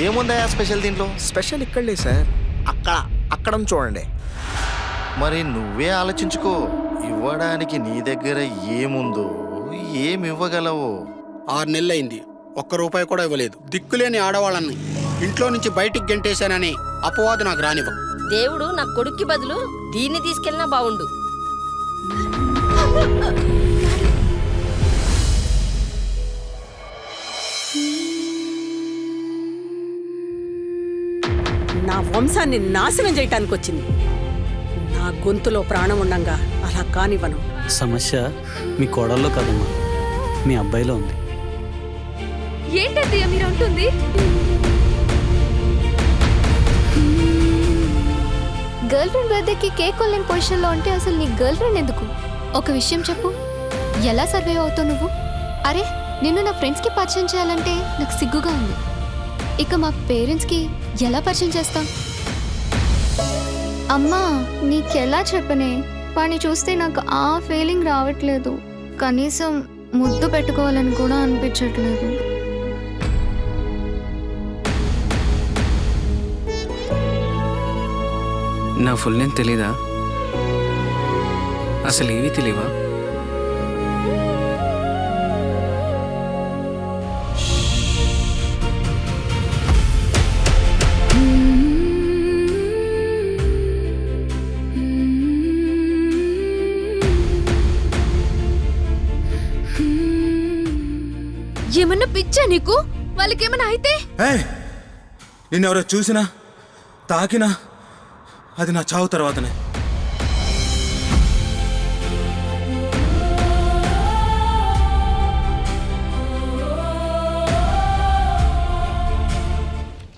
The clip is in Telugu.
ఏముందా స్పెషల్ దీంట్లో? స్పెషల్ ఇక్కడలే సార్, అక్కడ చూడండి. మరి నువ్వే ఆలోచించుకో, ఇవ్వడానికి నీ దగ్గర ఏముందో, ఏమి ఇవ్వగలవో. 6 నెలలైంది, ఒక్క రూపాయి కూడా ఇవ్వలేదు. దిక్కులేని ఆడవాళ్ళని ఇంట్లో నుంచి బయటికి గెంటేశానని అపవాదు నాకు రానివ్వ. దేవుడు నా కొడుక్కి బదులు దీన్ని తీసుకెళ్ళినా బాగుండు. నా వంశాన్ని నాశనం చేయటానికి వచ్చింది. నా గొంతులో ప్రాణం ఉండంగా అలా కానివ్వను. సమస్య మీ కోడల్లో కదమ్మా, మీ అబ్బాయిలో ఉంది. ఏంటత్తయ్య మీరు అంటుంది? గర్ల్ ఫ్రెండ్ బర్త్డేకి కేక్ కొనలేని పొజిషన్లో ఉంటే అసలు నీ గర్ల్ ఫ్రెండ్ ఎందుకు? ఒక విషయం చెప్పు, ఎలా సర్వే అవుతావు నువ్వు? అరే, నిన్ను నా ఫ్రెండ్స్కి పరిచయం చేయాలంటే నాకు సిగ్గుగా ఉంది. ఇక మా పేరెంట్స్కి ఎలా పరిచయం చేస్తాం? అమ్మా, నీకెలా చెప్పనే? వాడిని చూస్తే నాకు ఆ ఫీలింగ్ రావట్లేదు. కనీసం ముద్దు పెట్టుకోవాలని కూడా అనిపించట్లేదు. నా ఫుల్ నేమ్ తెలీదా? అసలు ఏవి తెలియవా? ఏమన్నా పిచ్చా నీకు? వాళ్ళకేమన్నా అయితే? నిన్నెవరో చూసినా తాకినా అది నా చావు తర్వాతనే.